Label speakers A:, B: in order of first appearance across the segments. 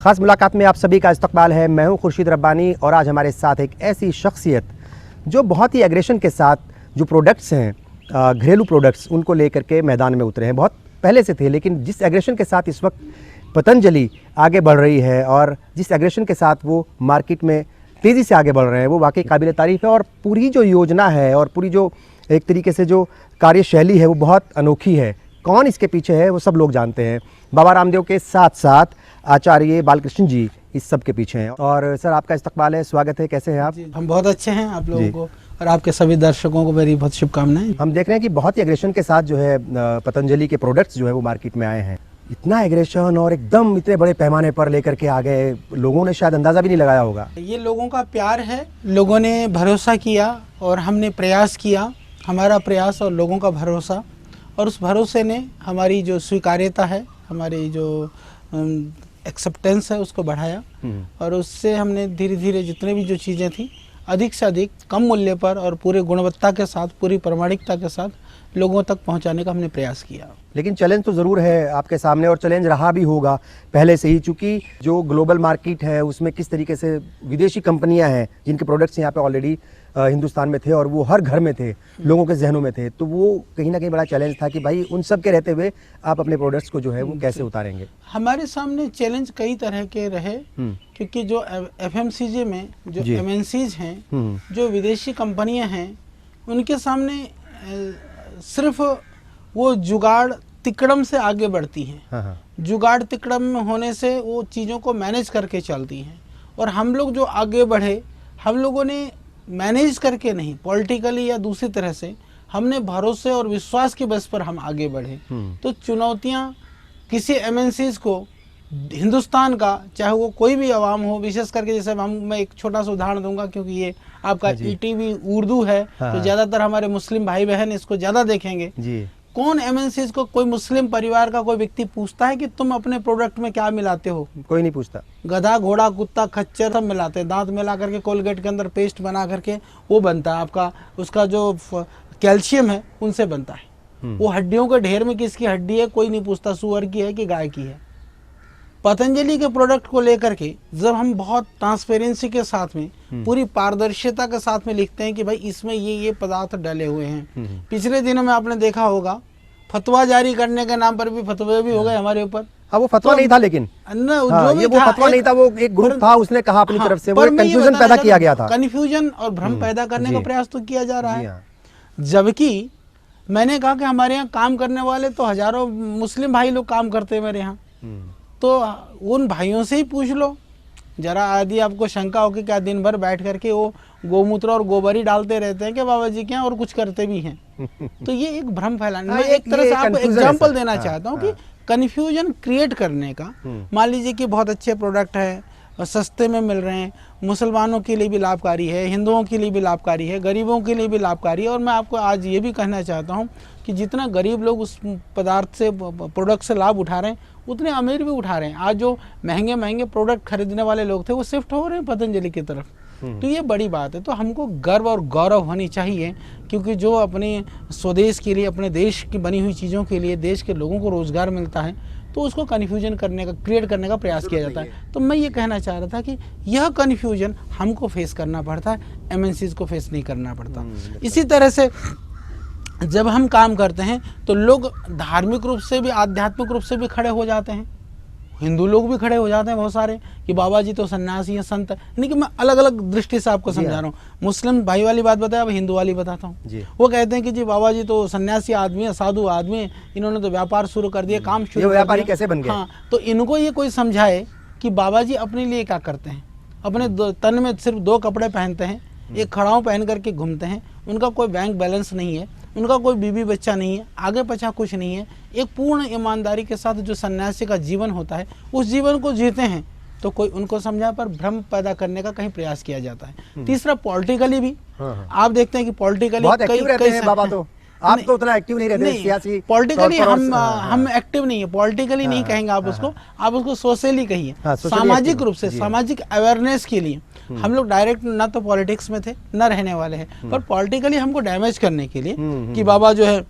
A: खास मुलाकात में आप सभी का इस्तकबाल है। मैं हूं खुर्शीद रब्बानी और आज हमारे साथ एक ऐसी शख्सियत जो बहुत ही एग्रेशन के साथ जो प्रोडक्ट्स हैं, घरेलू प्रोडक्ट्स, उनको लेकर के मैदान में उतरे हैं। बहुत पहले से थे, लेकिन जिस एग्रेशन के साथ इस वक्त पतंजलि आगे बढ़ रही है और जिस एग्रेशन के साथ वो मार्केट में तेज़ी से आगे बढ़ रहे हैं, वो वाकई काबिल तारीफ़ है। और पूरी जो योजना है और पूरी जो एक तरीके से जो कार्यशैली है वो बहुत अनोखी है। कौन इसके पीछे है वो सब लोग जानते हैं। बाबा रामदेव के साथ साथ आचार्य बालकृष्ण जी इस सब के पीछे हैं। और सर, आपका इस्तकबाल है, स्वागत है। कैसे हैं आप?
B: हम बहुत अच्छे हैं। आप लोगों को और आपके सभी दर्शकों को मेरी बहुत शुभकामनाएं।
A: हम देख रहे हैं कि बहुत ही एग्रेशन के साथ जो है पतंजलि के प्रोडक्ट्स जो है वो मार्केट में आए हैं। इतना एग्रेशन और एकदम इतने बड़े पैमाने पर लेकर के आ गए, लोगों ने शायद अंदाज़ा भी नहीं लगाया होगा।
B: ये लोगों का प्यार है, लोगों ने भरोसा किया और हमने प्रयास किया। हमारा प्रयास और लोगों का भरोसा, और उस भरोसे ने हमारी जो स्वीकार्यता है, हमारी जो एक्सेप्टेंस है, उसको बढ़ाया। और उससे हमने धीरे धीरे जितने भी जो चीज़ें थी अधिक से अधिक कम मूल्य पर और पूरे गुणवत्ता के साथ, पूरी प्रामाणिकता के साथ लोगों तक पहुंचाने का हमने प्रयास किया।
A: लेकिन चैलेंज तो ज़रूर है आपके सामने, और चैलेंज रहा भी होगा पहले से ही, चूँकि जो ग्लोबल मार्केट है उसमें किस तरीके से विदेशी कंपनियां हैं जिनके प्रोडक्ट्स यहाँ पे ऑलरेडी हिंदुस्तान में थे और वो हर घर में थे, लोगों के जहनों में थे। तो वो कहीं ना कहीं बड़ा चैलेंज था कि भाई उन सब के रहते हुए आप अपने प्रोडक्ट्स को जो है वो कैसे उतारेंगे।
B: हमारे सामने चैलेंज कई तरह के रहे, क्योंकि जो एफएमसीजी में जो एमएनसीज हैं, जो विदेशी कंपनियां हैं, उनके सामने सिर्फ वो जुगाड़ तिकड़म से आगे बढ़ती हैं। जुगाड़ तिकड़म में होने से वो चीज़ों को मैनेज करके चलती हैं। और हम लोग जो आगे बढ़े, हम लोगों ने मैनेज करके नहीं, पॉलिटिकली या दूसरी तरह से, हमने भरोसे और विश्वास की बस पर हम आगे बढ़े। तो चुनौतियां किसी एमएनसीज को, हिंदुस्तान का चाहे वो कोई भी आवाम हो, विशेष करके जैसे मैं एक छोटा सा उदाहरण दूंगा, क्योंकि ये आपका ईटीवी उर्दू है, तो ज़्यादातर हमारे मुस्लिम भाई बहन इसको ज़्यादा देखेंगे जी। कौन एमएनसीज को, कोई मुस्लिम परिवार का कोई व्यक्ति पूछता है कि तुम अपने प्रोडक्ट में क्या मिलाते हो? कोई नहीं पूछता। गधा, घोड़ा, कुत्ता, खच्चर सब मिलाते हैं, दांत मिला करके कोलगेट के अंदर पेस्ट बना करके वो बनता है आपका, उसका जो कैल्शियम है उनसे बनता है। वो हड्डियों के ढेर में किसकी हड्डी है कोई नहीं पूछता, सुअर की है कि गाय की है। पतंजलि के प्रोडक्ट को लेकर के जब हम बहुत ट्रांसपेरेंसी के साथ में, पूरी पारदर्शिता के साथ में लिखते हैं कि भाई इसमें ये पदार्थ डले हुए हैं। पिछले दिनों में आपने देखा होगा फतवा जारी करने के नाम पर भी फतवे भी हो गए हमारे ऊपर।
A: हाँ, वो फतवा नहीं था, लेकिन वो फतवा नहीं था, वो एक ग्रुप था, उसने कहा अपनी तरफ से, वो कंफ्यूजन पैदा किया गया था।
B: कंफ्यूजन और भ्रम पैदा करने का प्रयास तो किया जा रहा है। जबकि मैंने कहा कि हमारे यहाँ काम करने वाले तो हजारों मुस्लिम भाई लोग काम करते हैं मेरे यहाँ, तो उन भाइयों से ही पूछ लो जरा। आदि आपको शंका हो कि क्या दिन भर बैठ करके वो गोमूत्र और गोबर ही डालते रहते हैं कि बाबा जी क्या, और कुछ करते भी हैं? तो ये एक भ्रम फैलाने, मैं एक तरह से आपको एग्जांपल देना चाहता हूँ कि कन्फ्यूजन क्रिएट करने का। मान लीजिए कि बहुत अच्छे प्रोडक्ट है और सस्ते में मिल रहे हैं, मुसलमानों के लिए भी लाभकारी है, हिंदुओं के लिए भी लाभकारी है, गरीबों के लिए भी लाभकारी है। और मैं आपको आज ये भी कहना चाहता हूँ कि जितना गरीब लोग उस पदार्थ से, प्रोडक्ट से लाभ उठा रहे हैं, उतने अमीर भी उठा रहे हैं। आज जो महंगे महंगे प्रोडक्ट खरीदने वाले लोग थे वो शिफ्ट हो रहे हैं पतंजलि की तरफ। तो ये बड़ी बात है। तो हमको गर्व और गौरव होनी चाहिए, क्योंकि जो अपने स्वदेश के लिए, अपने देश की बनी हुई चीज़ों के लिए देश के लोगों को रोज़गार मिलता है, तो उसको कन्फ्यूजन करने का, क्रिएट करने का प्रयास किया जाता है। तो मैं ये कहना चाह रहा था कि यह कन्फ्यूजन हमको फेस करना पड़ता है, एमएनसीज को फेस नहीं करना पड़ता। इसी तरह से जब हम काम करते हैं तो लोग धार्मिक रूप से भी, आध्यात्मिक रूप से भी खड़े हो जाते हैं। हिंदू लोग भी खड़े हो जाते हैं बहुत सारे कि बाबा जी तो सन्यासी हैं, संत है। यानी कि मैं अलग अलग दृष्टि से आपको समझा रहा हूँ। मुस्लिम भाई वाली बात बताया, अब हिंदू वाली बताता हूँ। वो कहते हैं कि जी बाबा जी तो सन्यासी आदमी है, साधु आदमी है, इन्होंने तो व्यापार शुरू कर दिया, काम शुरू कर दिया।
A: व्यापारी कैसे बन गए?
B: हाँ, तो इनको ये कोई समझाए कि बाबा जी अपने लिए क्या करते हैं। अपने तन में सिर्फ 2 कपड़े पहनते हैं, एक खड़ाऊ पहन करके घूमते हैं, उनका कोई बैंक बैलेंस नहीं है, उनका कोई बीवी बच्चा नहीं है, आगे पीछे कुछ नहीं है। एक पूर्ण ईमानदारी के साथ जो सन्यासी का जीवन होता है उस जीवन को जीते हैं। तो कोई उनको समझा पर भ्रम पैदा करने का कहीं प्रयास किया जाता है। तीसरा, पॉलिटिकली भी आप देखते हैं कि पॉलिटिकली कई
A: बाबा तो आप तो उतना एक्टिव नहीं रहते सियासी।
B: पॉलिटिकली हम एक्टिव नहीं है, पॉलिटिकली नहीं कहेंगे आप उसको, आप उसको सोशली कहिए, सामाजिक रूप से, सामाजिक अवेयरनेस के लिए। हम लोग डायरेक्ट ना तो पॉलिटिक्स में थे, न रहने वाले हैं, पर पॉलिटिकली हमको डैमेज करने के लिए कि बाबा जो है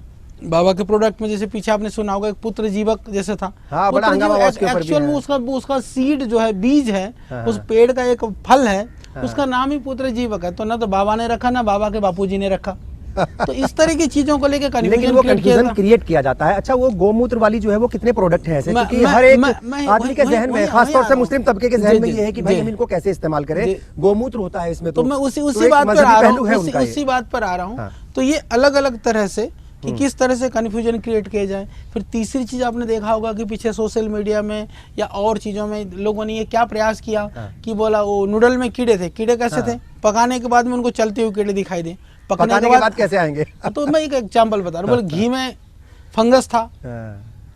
B: बाबा के प्रोडक्ट में जैसे पीछे आपने सुना होगा एक पुत्र जीवक जैसे था।
A: हाँ, बड़ा हंगामा हुआ उसके ऊपर भी
B: एक्चुअल में उसका सीड जो है, बीज है, उस पेड़ का एक फल है, उसका नाम ही पुत्र जीवक है। तो ना तो बाबा ने रखा, ना बाबा के बापूजी ने रखा। तो इस तरह की चीजों को लेकर
A: कंफ्यूजन क्रिएट किया जाता है। अच्छा, वो गोमूत्र वाली जो है वो कितने प्रोडक्ट हैं ऐसे, क्योंकि हर एक आदमी के जहन में, खासतौर से मुस्लिम तबके के जहन में ये है कि भाई हम इनको कैसे इस्तेमाल करें, गोमूत्र होता है इसमें।
B: तो मैं उसी बात पर आ रहा हूँ। तो ये अलग अलग तरह से कि किस तरह से कन्फ्यूजन क्रिएट किया जाए। फिर तीसरी चीज आपने देखा होगा कि पीछे सोशल मीडिया में या और चीजों में लोगों ने ये क्या प्रयास किया कि बोला वो नूडल में कीड़े थे। कीड़े कैसे थे? पकाने के बाद में उनको चलते हुए कीड़े दिखाई दे।
A: पकाने के बाद कैसे आएंगे? तो
B: मैं एक एग्जाम्पल बता रहा हूँ। बोले घी में फंगस था,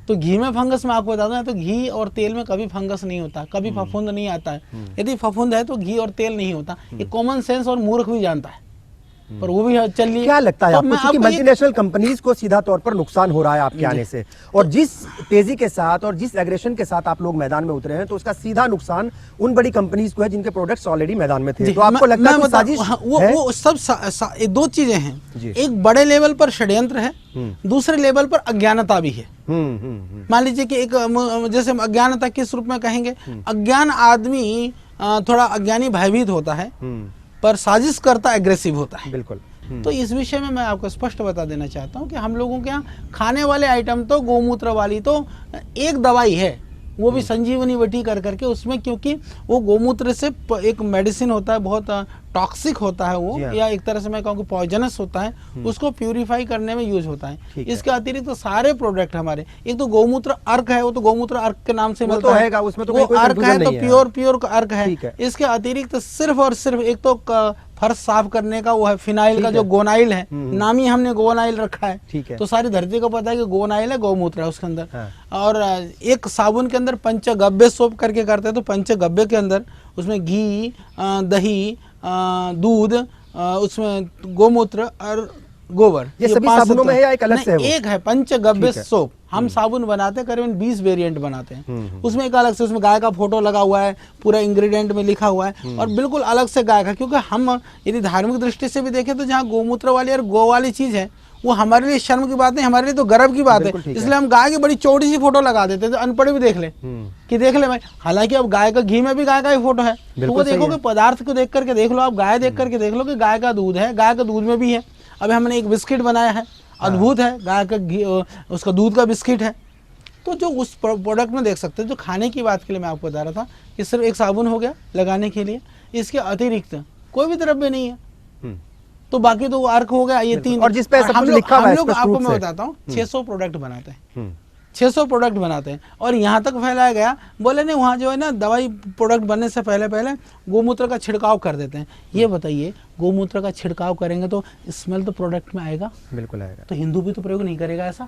B: तो घी में फंगस मैं आपको बता दूं, तो घी और तेल में कभी फंगस नहीं होता, कभी फफूंद नहीं आता है। यदि फफूंद है तो घी और तेल नहीं होता। ये कॉमन सेंस और मूर्ख भी जानता है, पर वो भी चल रही है।
A: क्या लगता है आपको कि मल्टीनेशनल कंपनीज को सीधा तौर पर नुकसान हो रहा है आपके आने से, और जिस तेजी के साथ और जिस एग्रेशन के साथ आप लोग मैदान में उतरे हैं, तो उसका सीधा नुकसान उन बड़ी कंपनीज को है जिनके प्रोडक्ट्स ऑलरेडी मैदान में थे? तो आपको लगता है साजिश है?
B: वो सब दो चीजें हैं। एक बड़े लेवल पर षड्यंत्र है, दूसरे लेवल पर अज्ञानता भी है। मान लीजिए कि एक जैसे अज्ञानता किस रूप में कहेंगे, अज्ञान आदमी थोड़ा अज्ञानी भयभीत होता है, पर साजिश करता एग्रेसिव होता है।
A: बिल्कुल।
B: तो इस विषय में मैं आपको स्पष्ट बता देना चाहता हूँ कि हम लोगों के यहाँ खाने वाले आइटम तो गोमूत्र वाली तो एक दवाई है, वो भी संजीवनी बटी कर करके उसमें, क्योंकि वो गोमूत्र से एक मेडिसिन होता है, बहुत टॉक्सिक होता है वो, या एक तरह से मैं कहूँ कि पॉइजनस होता है, उसको प्यूरिफाई करने में यूज होता है। इसके अतिरिक्त तो सारे प्रोडक्ट हमारे, एक तो गोमूत्र अर्क है, वो तो गोमूत्र अर्क के नाम से मिलता है, उसमें तो वो अर्क है तो प्योर अर्क है। इसके अतिरिक्त सिर्फ और सिर्फ एक तो फर्श साफ करने का वो है फिनाइल का जो गोनाइल है, नाम ही हमने गोनाइल रखा है। तो सारी धरती को पता है कि गोनाइल है, गौमूत्र है उसके अंदर। और एक साबुन के अंदर पंचगव्य सोप करके करते हैं, तो पंचगव्य के अंदर उसमें घी, दही, दूध, उसमें गोमूत्र और गोबर,
A: ये सभी साबुनों में है या एक अलग से है?
B: एक है पंचगव्य सोप। हम साबुन बनाते हैं, करीबन 20 वेरिएंट बनाते हैं। उसमें एक अलग से, उसमें गाय का फोटो लगा हुआ है, पूरा इंग्रेडिएंट में लिखा हुआ है, और बिल्कुल अलग से गाय का, क्योंकि हम यदि धार्मिक दृष्टि से भी देखें तो जहाँ गोमूत्र वाली और गो वाली चीज है वो हमारे लिए शर्म की बात नहीं, हमारे लिए तो गर्व की बात है। इसलिए हम गाय की बड़ी छोटी सी फोटो लगा देते हैं, तो अनपढ़ भी देख ले कि देख ले भाई। हालांकि अब गाय का घी में भी गाय का ही फोटो है, तो वो देखो कि पदार्थ को देख करके देख लो, आप गाय देख करके देख लो कि गाय का दूध है, गाय का दूध में भी है। अभी हमने एक बिस्किट बनाया है, अद्भुत है, गाय का घी, उसका दूध का बिस्किट है। तो जो उस प्रोडक्ट में देख सकते हैं, जो खाने की बात के लिए मैं आपको बता रहा था कि सिर्फ एक साबुन हो गया लगाने के लिए, इसके अतिरिक्त कोई भी द्रव्य नहीं है, तो बाकी तो अर्क हो गया। ये तीन,
A: और जिस पे सब कुछ लिखा हुआ है,
B: आपको मैं बताता हूँ 600 प्रोडक्ट बनाते हैं, 600 प्रोडक्ट बनाते हैं, और यहाँ तक फैलाया गया, बोले नहीं वहाँ जो है ना दवाई प्रोडक्ट बनने से पहले गोमूत्र का छिड़काव कर देते हैं। ये बताइए, गोमूत्र का छिड़काव करेंगे तो स्मेल तो प्रोडक्ट में आएगा? बिल्कुल आएगा। तो हिंदू भी तो प्रयोग नहीं करेगा ऐसा?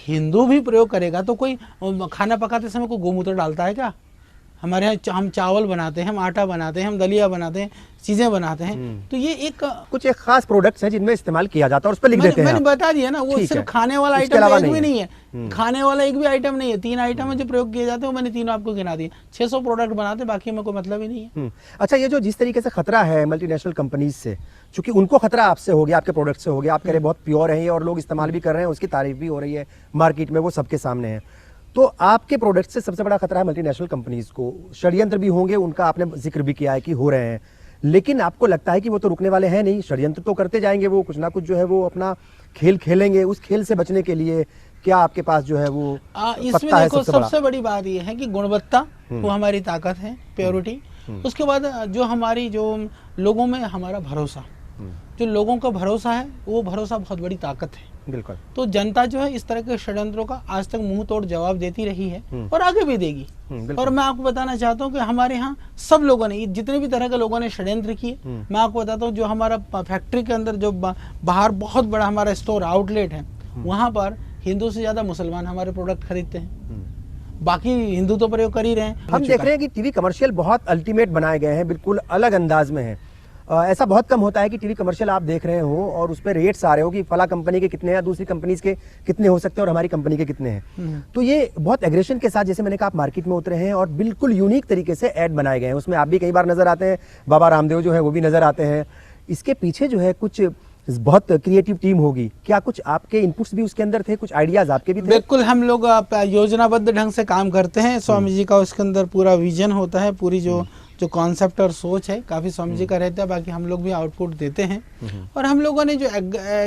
B: हिंदू भी प्रयोग करेगा तो कोई खाना पकाते समय कोई गोमूत्र डालता है क्या? हमारे यहाँ हम चावल बनाते हैं, हम आटा बनाते हैं, हम दलिया बनाते हैं, चीजें बनाते हैं। तो ये एक
A: खास प्रोडक्ट्स हैं जिनमें इस्तेमाल किया जाता है, उस पर लिख देते हैं।
B: मैंने बता दिया ना, वो सिर्फ खाने वाला आइटम एक भी नहीं है, खाने वाला एक भी आइटम नहीं है। 3 आइटम है जो प्रयोग किए जाते हैं, वो मैंने तीनों आपको गिना दिए। 600 प्रोडक्ट बनाते हैं, बाकी में कोई मतलब ही नहीं है।
A: अच्छा, ये जो जिस तरीके से खतरा है मल्टीनेशनल कंपनीज से, चूंकि उनको खतरा आपसे हो गया, आपके प्रोडक्ट से हो गया, आप कह रहे बहुत प्योर है और लोग इस्तेमाल भी कर रहे हैं, उसकी तारीफ भी हो रही है मार्केट में, वो सबके सामने है, तो आपके प्रोडक्ट से सबसे बड़ा खतरा है मल्टीनेशनल कंपनीज को। षड्यंत्र भी होंगे, उनका आपने जिक्र भी किया है कि हो रहे हैं, लेकिन आपको लगता है कि वो तो रुकने वाले हैं नहीं, षड्यंत्र तो करते जाएंगे, वो कुछ ना कुछ जो है वो अपना खेल खेलेंगे। उस खेल से बचने के लिए क्या आपके पास जो है वो
B: इसमें देखो, सबसे बड़ी बात ये है कि गुणवत्ता वो हमारी ताकत है, प्योरिटी। उसके बाद जो हमारी जो लोगों में हमारा भरोसा, जो लोगों का भरोसा है, वो भरोसा बहुत बड़ी ताकत है।
A: बिल्कुल।
B: तो जनता जो है इस तरह के षड्यंत्रों का आज तक मुंह तोड़ जवाब देती रही है और आगे भी देगी। और मैं आपको बताना चाहता हूँ कि हमारे यहाँ सब लोगों ने, जितने भी तरह के लोगों ने षड्यंत्र किए, मैं आपको बताता हूँ, जो हमारा फैक्ट्री के अंदर जो बाहर बहुत बड़ा हमारा स्टोर आउटलेट है, वहाँ पर हिंदू से ज्यादा मुसलमान हमारे प्रोडक्ट खरीदते हैं। बाकी हिंदू तो प्रयोग कर ही रहे हैं।
A: हम देख रहे हैं कि टीवी कमर्शियल बहुत अल्टीमेट बनाए गए हैं, बिल्कुल अलग अंदाज में है। ऐसा बहुत कम होता है कि टीवी कमर्शियल आप देख रहे हो और उस पर रेट्स आ रहे हो कि फला कंपनी के कितने हैं, दूसरी कंपनीज के कितने हो सकते हैं और हमारी कंपनी के कितने हैं। तो ये बहुत एग्रेशन के साथ, जैसे मैंने कहा, आप मार्केट में उतरे हैं और बिल्कुल यूनिक तरीके से ऐड बनाए गए हैं। उसमें आप भी कई बार नजर आते हैं, बाबा रामदेव जो है वो भी नजर आते हैं। इसके पीछे जो है कुछ बहुत क्रिएटिव टीम होगी, क्या कुछ आपके इनपुट्स भी उसके अंदर थे, कुछ आइडियाज आपके भी थे?
B: बिल्कुल, हम लोग योजनाबद्ध ढंग से काम करते हैं। स्वामी जी का उसके अंदर पूरा विजन होता है, पूरी जो कॉन्सेप्ट और सोच है काफ़ी स्वामी जी का रहता है। बाकी हम लोग भी आउटपुट देते हैं। और हम लोगों ने जो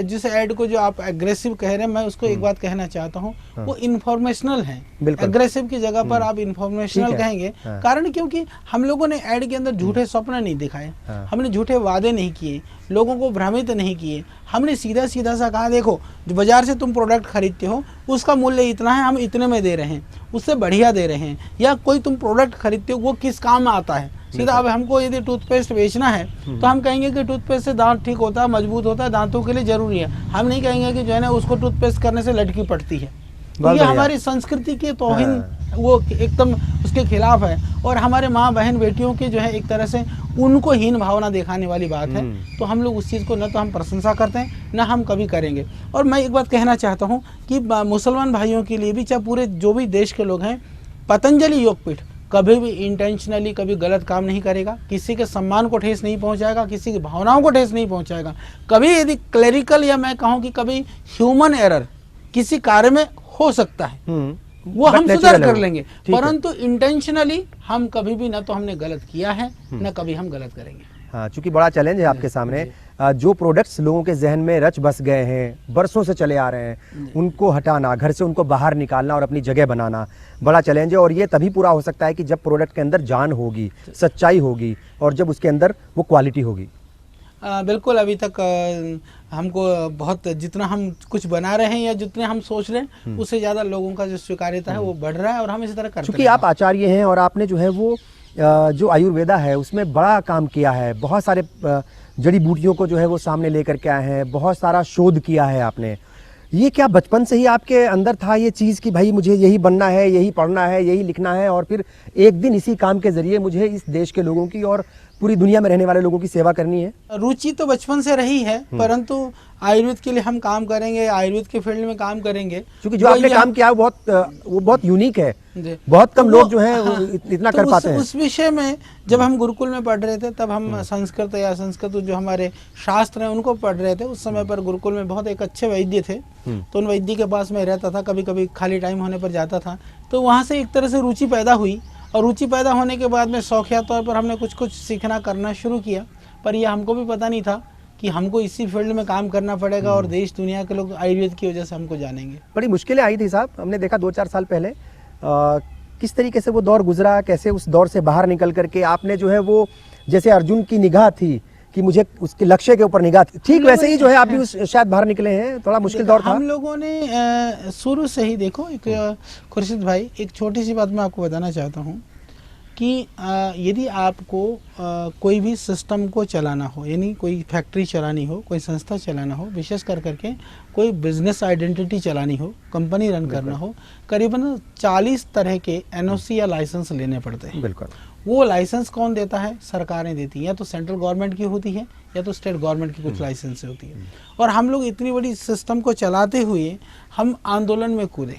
B: जिस ऐड को जो आप एग्रेसिव कह रहे हैं, मैं उसको एक बात कहना चाहता हूँ, वो इन्फॉर्मेशनल है। एग्रेसिव की जगह पर आप इन्फॉर्मेशनल कहेंगे। कारण क्योंकि हम लोगों ने ऐड के अंदर झूठे स्वप्न नहीं दिखाए, हमने झूठे वादे नहीं किए, लोगों को भ्रमित नहीं किए। हमने सीधा सीधा सा कहा, देखो जो बाजार से तुम प्रोडक्ट खरीदते हो उसका मूल्य इतना है, हम इतने में दे रहे हैं, उससे बढ़िया दे रहे हैं। या कोई तुम प्रोडक्ट खरीदते हो वो किस काम में आता है, सीधा। अब हमको यदि टूथपेस्ट बेचना है तो हम कहेंगे कि टूथपेस्ट से दांत ठीक होता है, मजबूत होता है, दांतों के लिए जरूरी है। हम नहीं कहेंगे कि जो है ना उसको टूथपेस्ट करने से लटकी पड़ती है। तो ये हमारी संस्कृति के तौहीन वो एकदम उसके खिलाफ है। और हमारे माँ बहन बेटियों के जो है एक तरह से उनको हीन भावना दिखाने वाली बात है। तो हम लोग उस चीज़ को न तो हम प्रशंसा करते हैं, न हम कभी करेंगे। और मैं एक बात कहना चाहता हूँ कि मुसलमान भाइयों के लिए भी, चाहे पूरे जो भी देश के लोग हैं, पतंजलि योगपीठ कभी भी इंटेंशनली कभी गलत काम नहीं करेगा, किसी के सम्मान को ठेस नहीं पहुंचाएगा, किसी की भावनाओं को ठेस नहीं पहुंचाएगा। कभी यदि क्लरिकल या मैं कहूँ कि कभी ह्यूमन एरर किसी कार्य में हो सकता है, वो हम सुधार कर लेंगे, परंतु इंटेंशनली हम कभी भी न तो हमने गलत किया है, न कभी हम गलत करेंगे।
A: हाँ, चूंकि बड़ा चैलेंज है आपके सामने, जो प्रोडक्ट्स लोगों के जहन में रच बस गए हैं, बरसों से चले आ रहे हैं, उनको हटाना, घर से उनको बाहर निकालना और अपनी जगह बनाना बड़ा चैलेंज है। और ये तभी पूरा हो सकता है कि जब प्रोडक्ट के अंदर जान होगी, सच्चाई होगी, और जब उसके अंदर वो क्वालिटी होगी।
B: बिल्कुल, अभी तक हमको बहुत, जितना हम कुछ बना रहे हैं या जितने हम सोच रहे हैं, उससे ज़्यादा लोगों का जो स्वीकार्यता है वो बढ़ रहा है। और हम इसी तरह करते हैं।
A: क्योंकि आप आचार्य हैं और आपने जो है वो जो आयुर्वेदा है उसमें बड़ा काम किया है, बहुत सारे जड़ी बूटियों को जो है वो सामने लेकर के आए हैं, बहुत सारा शोध किया है आपने। ये क्या बचपन से ही आपके अंदर था ये चीज़ कि भाई मुझे यही बनना है, यही पढ़ना है, यही लिखना है, और फिर एक दिन इसी काम के जरिए मुझे इस देश के लोगों की और पूरी दुनिया में रहने वाले लोगों की सेवा करनी है?
B: रुचि तो बचपन से रही है, परंतु आयुर्वेद के लिए हम काम करेंगे, आयुर्वेद के फील्ड में काम करेंगे।
A: क्योंकि जो आपने काम किया वो बहुत यूनिक है, बहुत कम लोग जो हैं इतना कर पाते हैं।
B: उस विषय में जब हम गुरुकुल में पढ़ रहे थे, तब हम संस्कृत जो हमारे शास्त्र हैं उनको पढ़ रहे थे। उस समय पर गुरुकुल में बहुत एक अच्छे वैद्य थे, तो उन वैद्य के पास मैं रहता था, कभी कभी खाली टाइम होने पर जाता था। तो वहाँ से एक तरह से रुचि पैदा हुई, और रुचि पैदा होने के बाद में शौकिया तौर पर हमने कुछ कुछ सीखना करना शुरू किया। पर यह हमको भी पता नहीं था कि हमको इसी फील्ड में काम करना पड़ेगा और देश दुनिया के लोग आयुर्वेद की वजह से हमको जानेंगे।
A: बड़ी मुश्किलें आई थी साहब, हमने देखा 2-4 साल पहले किस तरीके से वो दौर गुजरा, कैसे उस दौर से बाहर निकल करके आपने जो है वो, जैसे अर्जुन की निगाह थी कि मुझे उसके लक्ष्य के ऊपर निगाह थी, ठीक वैसे ही जो है आप भी उस शायद बाहर निकले हैं। थोड़ा मुश्किल दौर था।
B: हम लोगों ने शुरू से ही, देखो एक खुर्शीद भाई, एक छोटी सी बात मैं आपको बताना चाहता हूँ कि यदि आपको कोई भी सिस्टम को चलाना हो, यानी कोई फैक्ट्री चलानी हो, कोई संस्था चलाना हो, विशेष कर करके कोई बिजनेस आइडेंटिटी चलानी हो, कंपनी रन करना हो, करीबन 40 तरह के एनओसी या लाइसेंस लेने पड़ते हैं।
A: बिल्कुल।
B: वो लाइसेंस कौन देता है? सरकारें देती हैं, या तो सेंट्रल गवर्नमेंट की होती है या तो स्टेट गवर्नमेंट की कुछ लाइसेंस होती है। और हम लोग इतनी बड़ी सिस्टम को चलाते हुए हम आंदोलन में कूदे,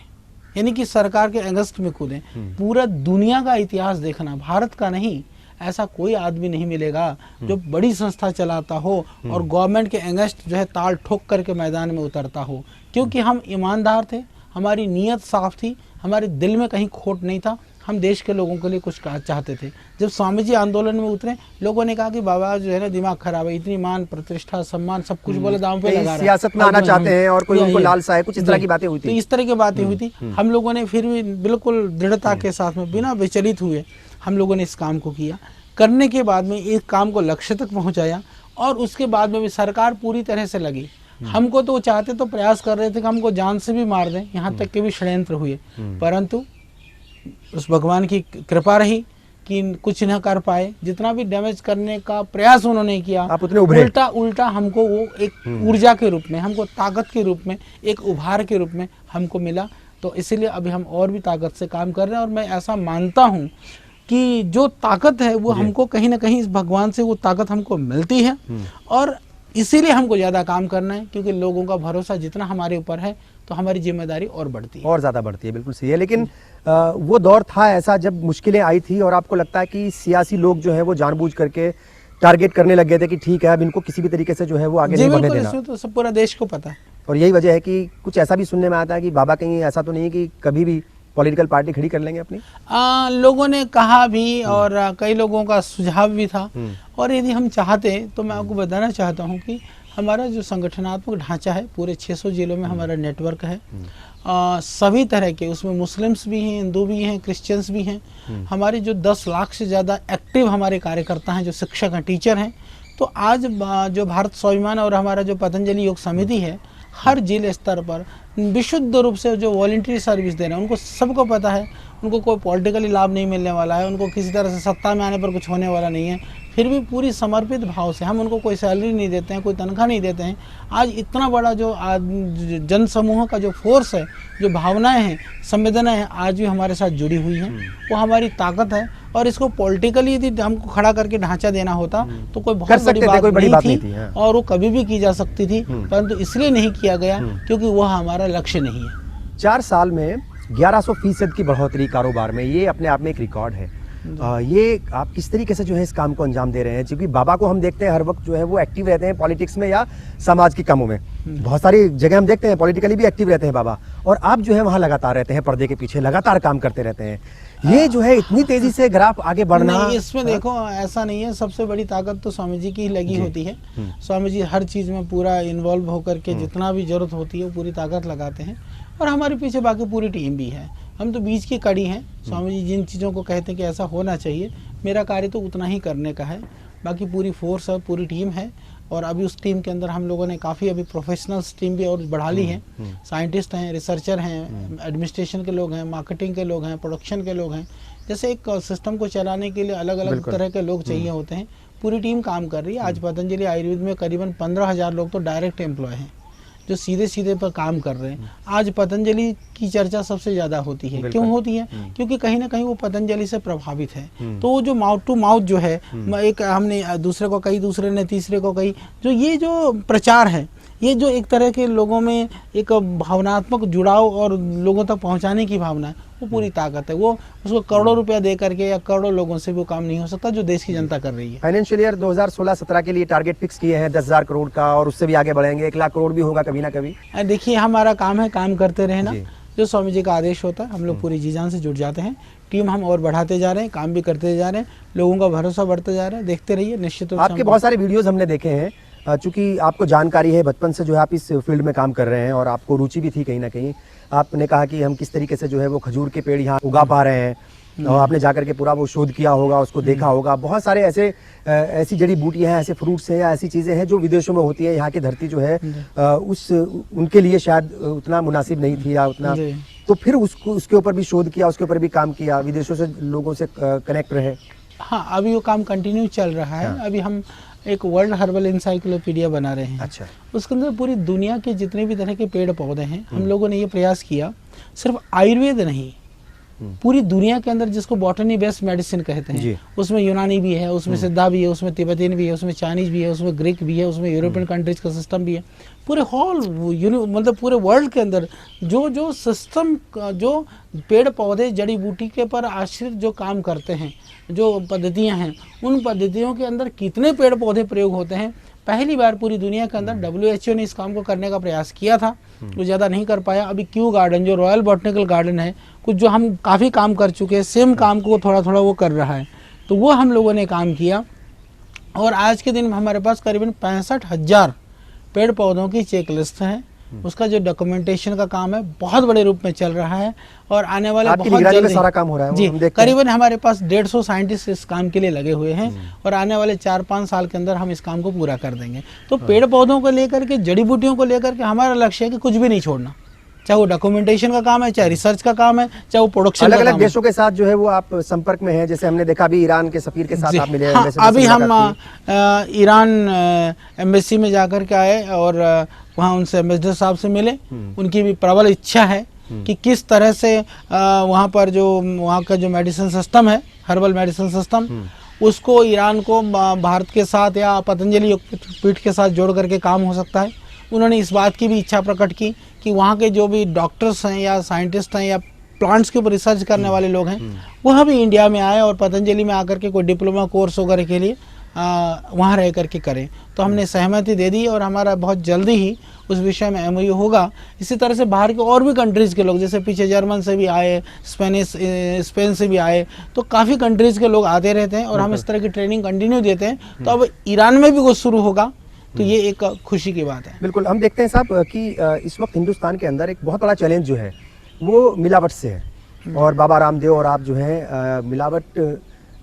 B: यानी कि सरकार के अगेंस्ट में कूदें। पूरा दुनिया का इतिहास देखना, भारत का नहीं, ऐसा कोई आदमी नहीं मिलेगा जो बड़ी संस्था चलाता हो और गवर्नमेंट के अगेंस्ट जो है ताल ठोक करके मैदान में उतरता हो। क्योंकि हम ईमानदार थे, हमारी नीयत साफ थी, हमारे दिल में कहीं खोट नहीं था, हम देश के लोगों के लिए कुछ चाहते थे। जब स्वामी जी आंदोलन में उतरे, लोगों ने कहा कि बाबा जो है ना दिमाग खराब है, इतनी मान प्रतिष्ठा सम्मान सब कुछ बोले दांव पे लगा रहा है,
A: सियासत में आना चाहते हैं और कोई उनको लालसा है, कुछ इस तरह की बातें हुई थी।
B: तो इस तरह की बातें हुई थी। हम लोगों ने फिर भी बिल्कुल दृढ़ता के साथ में, बिना विचलित हुए हम लोगों ने इस काम को किया। करने के बाद में इस काम को लक्ष्य तक पहुंचाया, और उसके बाद में भी सरकार पूरी तरह से लगी। हमको तो चाहते तो प्रयास कर रहे थे कि हमको जान से भी मार दें, यहाँ तक के भी षड्यंत्र हुए, परंतु उस भगवान की कृपा रही कि कुछ न कर पाए। जितना भी डैमेज करने का प्रयास उन्होंने किया,
A: आप उतने उभरे।
B: उल्टा हमको वो एक ऊर्जा के रूप में, हमको ताकत के रूप में, एक उभार के रूप में हमको मिला। तो इसीलिए अभी हम और भी ताकत से काम कर रहे हैं। और मैं ऐसा मानता हूँ कि जो ताकत है वो हमको कहीं ना कहीं इस भगवान से वो ताकत हमको मिलती है, और इसीलिए हमको ज़्यादा काम करना है, क्योंकि लोगों का भरोसा जितना हमारे ऊपर है तो हमारी जिम्मेदारी और बढ़ती है,
A: और ज़्यादा बढ़ती है। बिल्कुल सही है। लेकिन वो दौर था ऐसा जब मुश्किलें आई थी, और आपको लगता है कि सियासी लोग जो है वो जानबूझ करके टारगेट करने लग गए थे कि ठीक है अब इनको किसी भी तरीके से जो है वो आगे
B: जी
A: नहीं बढ़ने
B: बिल्कुल,
A: देना।
B: इसमें तो सब पूरा देश को पता है।
A: और यही वजह है कि कुछ ऐसा भी सुनने में आता है कि बाबा कहीं ऐसा तो नहीं है कि कभी भी पॉलिटिकल पार्टी खड़ी कर लेंगे अपनी?
B: लोगों ने कहा भी और कई लोगों का सुझाव भी था। और यदि हम चाहते तो मैं आपको बताना चाहता हूं कि हमारा जो संगठनात्मक ढांचा है पूरे 600 जिलों में हमारा नेटवर्क है। सभी तरह के, उसमें मुस्लिम्स भी हैं, हिंदू भी हैं, क्रिश्चियंस भी हैं। हमारे जो 10 लाख से ज़्यादा एक्टिव हमारे कार्यकर्ता हैं, जो शिक्षक हैं, टीचर हैं। तो आज जो भारत स्वाभिमान और हमारा जो पतंजलि योग समिति है, हर जिले स्तर पर विशुद्ध रूप से जो वॉलंटरी सर्विस दे रहे हैं, उनको सबको पता है उनको कोई पॉलिटिकली लाभ नहीं मिलने वाला है, उनको किसी तरह से सत्ता में आने पर कुछ होने वाला नहीं है। फिर भी पूरी समर्पित भाव से हम उनको कोई सैलरी नहीं देते हैं, कोई तनख्वाह नहीं देते हैं। आज इतना बड़ा जो जन समूह का जो फोर्स है, जो भावनाएं हैं, संवेदनाएं हैं, आज भी हमारे साथ जुड़ी हुई हैं। वो हमारी ताकत है। और इसको पॉलिटिकली यदि हमको खड़ा करके ढांचा देना होता तो कोई बहुत बड़ी बात नहीं थी और वो कभी भी की जा सकती थी, परंतु इसलिए नहीं किया गया क्योंकि वह हमारा लक्ष्य नहीं है।
A: 4 साल में 1100% की बढ़ोतरी कारोबार में, ये अपने आप में एक रिकॉर्ड है। ये आप किस तरीके से जो है इस काम को अंजाम दे रहे हैं? क्योंकि बाबा को हम देखते हैं हर वक्त जो है वो एक्टिव रहते हैं पॉलिटिक्स में या समाज के कामों में। बहुत सारी जगह हम देखते हैं पॉलिटिकली भी एक्टिव रहते हैं बाबा, और आप जो है वहाँ लगातार रहते हैं, पर्दे के पीछे लगातार काम करते रहते हैं। ये जो है इतनी तेजी से ग्राफ आगे बढ़ना,
B: नहीं, इसमें देखो ऐसा नहीं है। सबसे बड़ी ताकत तो स्वामी जी की ही लगी होती है। स्वामी जी हर चीज़ में पूरा इन्वॉल्व होकर के जितना भी जरूरत होती है वो पूरी ताकत लगाते हैं। और हमारे पीछे बाकी पूरी टीम भी है, हम तो बीच की कड़ी हैं। स्वामी जी जिन चीज़ों को कहते हैं कि ऐसा होना चाहिए, मेरा कार्य तो उतना ही करने का है। बाकी पूरी फोर्स है, पूरी टीम है। और अभी उस टीम के अंदर हम लोगों ने काफ़ी अभी प्रोफेशनल्स टीम भी और बढ़ा ली है। साइंटिस्ट हैं, रिसर्चर हैं, एडमिनिस्ट्रेशन के लोग हैं, मार्केटिंग के लोग हैं, प्रोडक्शन के लोग हैं। जैसे एक सिस्टम को चलाने के लिए अलग अलग तरह के लोग चाहिए होते हैं, पूरी टीम काम कर रही है। आज पतंजलि आयुर्वेद में करीबन 15,000 लोग तो डायरेक्ट एम्प्लॉय हैं, जो सीधे सीधे पर काम कर रहे हैं। आज पतंजलि की चर्चा सबसे ज़्यादा होती है। क्यों होती है? क्योंकि कहीं ना कहीं वो पतंजलि से प्रभावित है। तो वो जो माउथ टू माउथ जो है, एक हमने दूसरे को कही, दूसरे ने तीसरे को कही, जो ये जो प्रचार है, ये जो एक तरह के लोगों में एक भावनात्मक जुड़ाव और लोगों तक पहुंचाने की भावना है, वो पूरी ताकत है। वो उसको करोड़ों रुपया दे करके या करोड़ों लोगों से वो काम नहीं हो सकता जो देश की जनता कर रही है।
A: फाइनेंशियल ईयर 2016-17 के लिए टारगेट फिक्स किए हैं 10,000 करोड़ का, और उससे भी आगे बढ़ेंगे। 1 लाख करोड़ भी होगा कभी ना कभी।
B: देखिए, हमारा काम है काम करते रहना। जो स्वामी जी का आदेश होता है हम लोग पूरी जी जान से जुट जाते हैं। टीम हम और बढ़ाते जा रहे हैं, काम भी करते जा रहे हैं, लोगों का भरोसा बढ़ता जा रहा है। देखते रहिए, निश्चित रूप से।
A: आपके बहुत सारे वीडियोस हमने देखे हैं, चूंकि आपको जानकारी है, बचपन से जो है आप इस फील्ड में काम कर रहे हैं और आपको रुचि भी थी कहीं ना कहीं। आपने कहा कि हम किस तरीके से जो है वो खजूर के पेड़ यहाँ उगा पा रहे हैं, और आपने जाकर के पूरा वो शोध किया होगा, उसको देखा होगा। बहुत सारे ऐसी जड़ी बूटियां हैं, ऐसे फ्रूट्स हैं या ऐसी चीज़ें हैं जो विदेशों में होती है, यहाँ की धरती जो है उनके लिए शायद उतना मुनासिब नहीं थी या उतना, तो फिर उसके ऊपर भी शोध किया, उसके ऊपर भी काम किया, विदेशों से लोगों से कनेक्ट रहे।
B: हाँ, अभी वो काम कंटिन्यू चल रहा है। अभी हम एक वर्ल्ड हर्बल इंसाइक्लोपीडिया बना रहे हैं।
A: अच्छा।
B: उसके अंदर पूरी दुनिया के जितने भी तरह के पेड़ पौधे हैं, हम लोगों ने ये प्रयास किया, सिर्फ आयुर्वेद नहीं, पूरी दुनिया के अंदर जिसको बॉटनी बेस्ड मेडिसिन कहते हैं, उसमें यूनानी भी है, उसमें सिद्धा भी है, उसमें तिब्बतीन भी है, उसमें चाइनीज भी है, उसमें ग्रीक भी है, उसमें यूरोपियन कंट्रीज का सिस्टम भी है। पूरे मतलब पूरे वर्ल्ड के अंदर जो सिस्टम, जो पेड़ पौधे जड़ी बूटी के पर आश्रित जो काम करते हैं, जो पद्धतियां हैं, उन पद्धतियों के अंदर कितने पेड़ पौधे प्रयोग होते हैं। पहली बार पूरी दुनिया के अंदर WHO ने इस काम को करने का प्रयास किया था, वो ज़्यादा नहीं कर पाया। अभी क्यू गार्डन, जो रॉयल बॉटनिकल गार्डन है, कुछ जो हम काफ़ी काम कर चुके हैं, सेम काम को थोड़ा थोड़ा वो कर रहा है, तो वो हम लोगों ने काम किया। और आज के दिन में हमारे पास करीबन 65,000 पेड़ पौधों की चेक लिस्ट है। उसका जो डॉक्यूमेंटेशन का काम है बहुत बड़े रूप में चल रहा है, और आने वाले बहुत जल्दी
A: सारा काम हो रहा है
B: जी। करीबन हमारे पास 150 साइंटिस्ट इस काम के लिए लगे हुए हैं, और आने वाले 4-5 साल के अंदर हम इस काम को पूरा कर देंगे। तो पेड़ पौधों को लेकर के, जड़ी बूटियों को लेकर के हमारा लक्ष्य है कि कुछ भी नहीं छोड़ना, चाहे वो डॉक्यूमेंटेशन का काम है, चाहे रिसर्च का काम है, चाहे वो प्रोडक्शन का काम है।
A: अलग-अलग देशों के साथ जो है वो आप संपर्क में हैं, जैसे हमने देखा अभी ईरान के सफीर के साथ आप मिले।
B: हाँ, अभी हम ईरान एम्बेसी में जाकर के आए और वहाँ उनसे एम्बेसडर साहब से मिले। उनकी भी प्रबल इच्छा है कि किस तरह से वहाँ पर जो वहाँ का जो मेडिसिन सिस्टम है, हर्बल मेडिसिन सिस्टम, उसको ईरान को भारत के साथ या पतंजलि योगपीठ के साथ जोड़ करके काम हो सकता है। उन्होंने इस बात की भी इच्छा प्रकट की कि वहाँ के जो भी डॉक्टर्स हैं या साइंटिस्ट हैं या प्लांट्स के ऊपर रिसर्च करने वाले लोग हैं, वह भी इंडिया में आए और पतंजलि में आकर के कोई डिप्लोमा कोर्स वगैरह के लिए वहाँ रह करके करें। तो हमने सहमति दे दी और हमारा बहुत जल्दी ही उस विषय में MOU होगा। इसी तरह से बाहर के और भी कंट्रीज़ के लोग, जैसे पीछे जर्मन से भी आए, स्पेन से भी आए, तो काफ़ी कंट्रीज़ के लोग आते रहते हैं और हम इस तरह की ट्रेनिंग कंटिन्यू देते हैं। तो अब ईरान में भी कुछ शुरू होगा, तो ये एक खुशी की बात है।
A: बिल्कुल, हम देखते हैं साहब कि इस वक्त हिंदुस्तान के अंदर एक बहुत बड़ा चैलेंज जो है वो मिलावट से है, और बाबा रामदेव और आप जो है मिलावट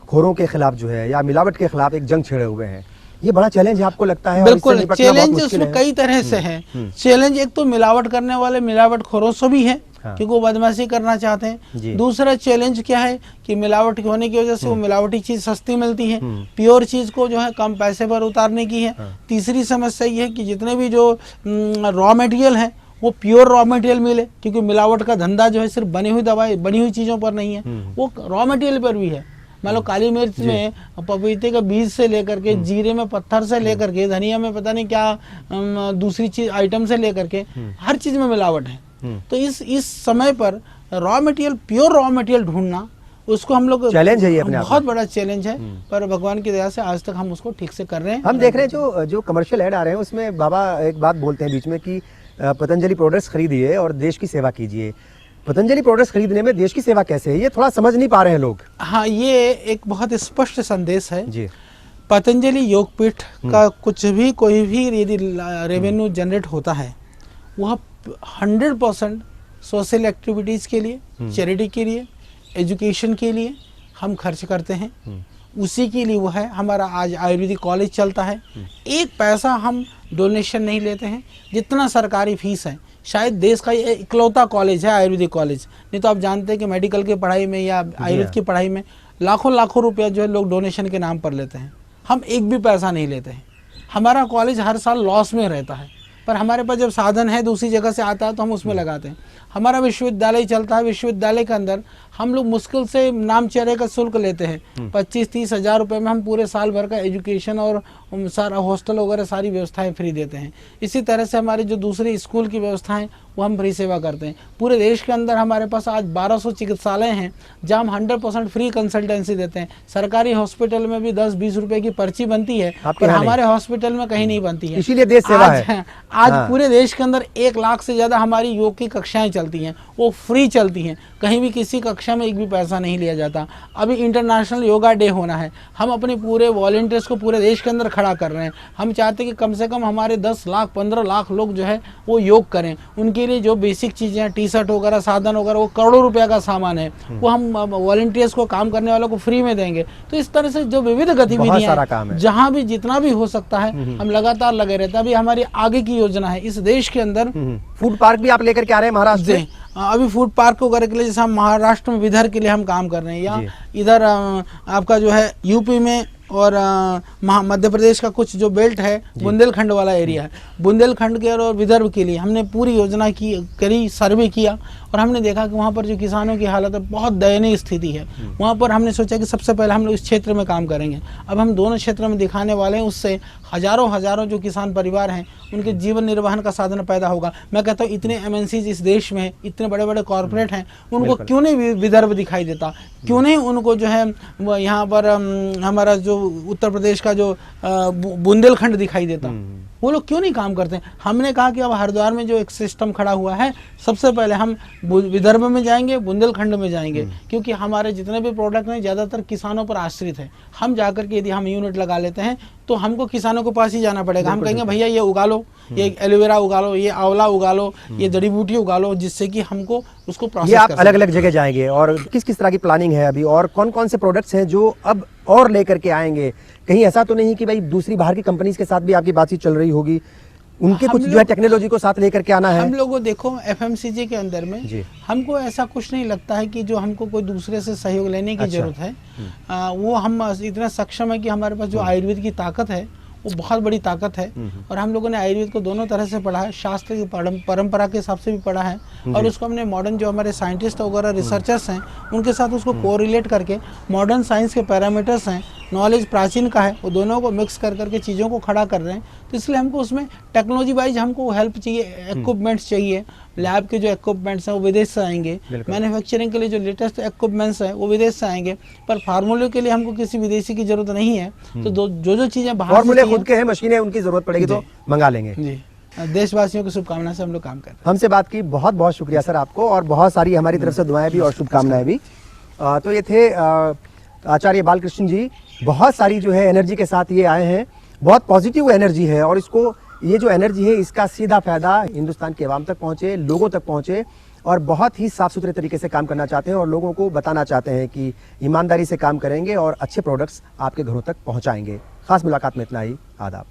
A: खोरों के खिलाफ जो है या मिलावट के खिलाफ एक जंग छेड़े हुए हैं। ये बड़ा चैलेंज आपको लगता है?
B: बिल्कुल, चैलेंज उसमें कई तरह से है। चैलेंज एक तो मिलावट करने वाले मिलावट खोरों से भी है, क्योंकि वो बदमाशी करना चाहते हैं। दूसरा चैलेंज क्या है कि मिलावट होने की वजह से वो मिलावटी चीज सस्ती मिलती है, प्योर चीज को जो है कम पैसे पर उतारने की है। तीसरी समस्या ये है कि जितने भी जो रॉ मटेरियल है वो प्योर रॉ मटेरियल मिले, क्योंकि मिलावट का धंधा जो है सिर्फ बनी हुई दवाई, बनी हुई चीज़ों पर नहीं है, वो रॉ मटेरियल पर भी है। मान लो काली मिर्च में पपीते का बीज से लेकर के, जीरे में पत्थर से लेकर के, धनिया में पता नहीं क्या दूसरी चीज आइटम से लेकर के, हर चीज में मिलावट है। तो इस समय पर raw material, pure raw material ढूंढना, उसको हम लोग
A: चैलेंज है, ये अपने
B: बहुत बड़ा चैलेंज है, पर भगवान की दया से आज तक हम उसको ठीक से कर रहे हैं।
A: हम देख रहे हैं जो कमर्शियल ऐड आ रहे हैं उसमें बाबा एक बात बोलते हैं बीच में कि पतंजलि प्रोडक्ट्स खरीदिए और देश की सेवा कीजिए। पतंजलि प्रोडक्ट्स खरीदने में देश की सेवा कैसे है, ये थोड़ा समझ नहीं पा रहे हैं लोग।
B: हाँ, ये एक बहुत स्पष्ट संदेश है
A: जी।
B: पतंजलि योगपीठ का कुछ भी, कोई भी यदि रेवेन्यू जनरेट होता है, वह 100% सोशल एक्टिविटीज़ के लिए, चैरिटी के लिए, एजुकेशन के लिए हम खर्च करते हैं। उसी के लिए वो है। हमारा आज आयुर्वेदिक कॉलेज चलता है, एक पैसा हम डोनेशन नहीं लेते हैं। जितना सरकारी फीस है, शायद देश का ये इकलौता कॉलेज है आयुर्वेदिक कॉलेज, नहीं तो आप जानते हैं कि मेडिकल की पढ़ाई में या आयुर्वेद की पढ़ाई में लाखों रुपया जो है लोग डोनेशन के नाम पर लेते हैं। हम एक भी पैसा नहीं लेते हैं। हमारा कॉलेज हर साल लॉस में रहता है, पर हमारे पास जब साधन है दूसरी जगह से आता है तो हम उसमें लगाते हैं। हमारा विश्वविद्यालय चलता है, विश्वविद्यालय के अंदर हम लोग मुश्किल से नाम चेहरे का शुल्क लेते हैं। 25-30 हज़ार रुपये में हम पूरे साल भर का एजुकेशन और सारा हॉस्टल वगैरह सारी व्यवस्थाएं फ्री देते हैं। इसी तरह से हमारे जो दूसरे स्कूल की व्यवस्थाएं वो हम फ्री सेवा करते हैं। पूरे देश के अंदर हमारे पास आज 1200 चिकित्सालय हैं जहाँ हम 100% फ्री कंसल्टेंसी देते हैं। सरकारी हॉस्पिटल में भी 10-20 रुपए की पर्ची बनती है, पर हमारे हॉस्पिटल में कहीं नहीं बनती है।
A: इसीलिए देश सेवा है।
B: आज पूरे देश के अंदर 1 लाख से ज़्यादा हमारी योग की कक्षाएं चलती हैं, वो फ्री चलती हैं। कहीं भी किसी कक्षा में एक भी पैसा नहीं लिया जाता। अभी इंटरनेशनल योगा डे होना है, हम अपने पूरे वॉलंटियर्स को पूरे देश के अंदर खड़ा कर रहे हैं। हम चाहते हैं कि कम से कम हमारे 10 लाख 15 लाख लोग जो है वो योग करें। उनके लिए जो बेसिक चीज़ें हैं, टी-शर्ट वगैरह, साधन वगैरह, वो करोड़ों रुपये का सामान है, वो हम वॉलंटियर्स को, काम करने वालों को फ्री में देंगे। तो इस तरह से जो विविध गतिविधियाँ जहाँ भी जितना भी हो सकता है हम लगातार लगे रहते हैं। अभी हमारी आगे की योजना है इस देश के अंदर।
A: फूड पार्क भी आप लेकर के आ रहे हैं महाराष्ट्र में?
B: अभी फूड पार्क वगैरह के लिए जैसे हम महाराष्ट्र में विदर्भ के लिए हम काम कर रहे हैं, या इधर आपका जो है यूपी में और मध्य प्रदेश का कुछ जो बेल्ट है, बुंदेलखंड वाला एरिया है, बुंदेलखंड के और विदर्भ के लिए हमने पूरी योजना करी, सर्वे किया और हमने देखा कि वहाँ पर जो किसानों की हालत है, बहुत दयनीय स्थिति है। वहाँ पर हमने सोचा कि सबसे पहले हम लोग इस क्षेत्र में काम करेंगे। अब हम दोनों क्षेत्रों में दिखाने वाले हैं, उससे हजारों जो किसान परिवार हैं उनके जीवन निर्वाहन का साधन पैदा होगा। मैं कहता हूँ इतने MNCs इस देश में, इतने बड़े बड़े कॉरपोरेट हैं, उनको क्यों नहीं विदर्भ दिखाई देता, क्यों नहीं उनको जो है यहाँ पर हमारा जो उत्तर प्रदेश का जो बुंदेलखंड दिखाई देता, वो लोग क्यों नहीं काम करते? हमने कहा कि अब हरिद्वार में जो एक सिस्टम खड़ा हुआ है, सबसे पहले हम विदर्भ में जाएंगे, बुंदेलखंड में जाएंगे, क्योंकि हमारे जितने भी प्रोडक्ट हैं ज़्यादातर किसानों पर आश्रित है। हम जाकर के यदि हम यूनिट लगा लेते हैं तो हमको किसानों के पास ही जाना पड़ेगा। हम कहेंगे भैया ये उगा लो, ये एलोवेरा उगा लो, ये आंवला उगा लो, ये जड़ी बूटी उगा लो, जिससे कि हमको उसको प्रोसेस।
A: ये आप अलग अलग जगह जाएंगे और किस किस तरह की प्लानिंग है अभी, और कौन कौन से प्रोडक्ट्स हैं जो अब और लेकर के आएंगे? कहीं ऐसा तो नहीं कि भाई दूसरी बाहर की कंपनीज के साथ भी आपकी बातचीत चल रही होगी, उनके कुछ जो है टेक्नोलॉजी को साथ लेकर के आना है?
B: हम लोगों देखो FMCG के अंदर में हमको ऐसा कुछ नहीं लगता है कि जो हमको कोई दूसरे से सहयोग लेने की जरूरत है। वो हम इतना सक्षम है कि हमारे पास जो आयुर्वेद की ताकत है वो बहुत बड़ी ताकत है, और हम लोगों ने आयुर्वेद को दोनों तरह से पढ़ा है, शास्त्र की परंपरा के हिसाब से भी पढ़ा है, और उसको हमने मॉडर्न जो हमारे साइंटिस्ट वगैरह रिसर्चर्स हैं उनके साथ उसको कोरिलेट करके मॉडर्न साइंस के पैरामीटर्स हैं, नॉलेज प्राचीन का है, वो दोनों को मिक्स कर करके चीज़ों को खड़ा कर रहे हैं। तो इसलिए हमको उसमें टेक्नोलॉजी वाइज हमको हेल्प चाहिए, इक्विपमेंट्स चाहिए। लैब के जो इक्विपमेंट्स हैं वो विदेश से आएंगे, मैन्युफैक्चरिंग के लिए जो लेटेस्ट इक्विपमेंट्स हैं वो विदेश से आएंगे, पर फार्मूले के लिए हमको किसी विदेशी की जरूरत नहीं है। तो जो चीज़ें बाहर
A: फार्मूले खुद के हैं, मशीनें उनकी जरूरत पड़ेगी तो मंगा लेंगे।
B: जी, देशवासियों की शुभकामना से हम लोग काम कर रहे हैं।
A: हमसे बात की, बहुत बहुत शुक्रिया सर आपको, और बहुत सारी हमारी तरफ से दुआएं भी और शुभकामनाएं भी। तो ये थे आचार्य बालकृष्ण जी, बहुत सारी जो है एनर्जी के साथ ये आए हैं, बहुत पॉजिटिव एनर्जी है, और इसको ये जो एनर्जी है इसका सीधा फायदा हिंदुस्तान के अवाम तक पहुंचे, लोगों तक पहुंचे, और बहुत ही साफ सुथरे तरीके से काम करना चाहते हैं और लोगों को बताना चाहते हैं कि ईमानदारी से काम करेंगे और अच्छे प्रोडक्ट्स आपके घरों तक पहुंचाएंगे। खास मुलाकात में इतना ही, आदाब।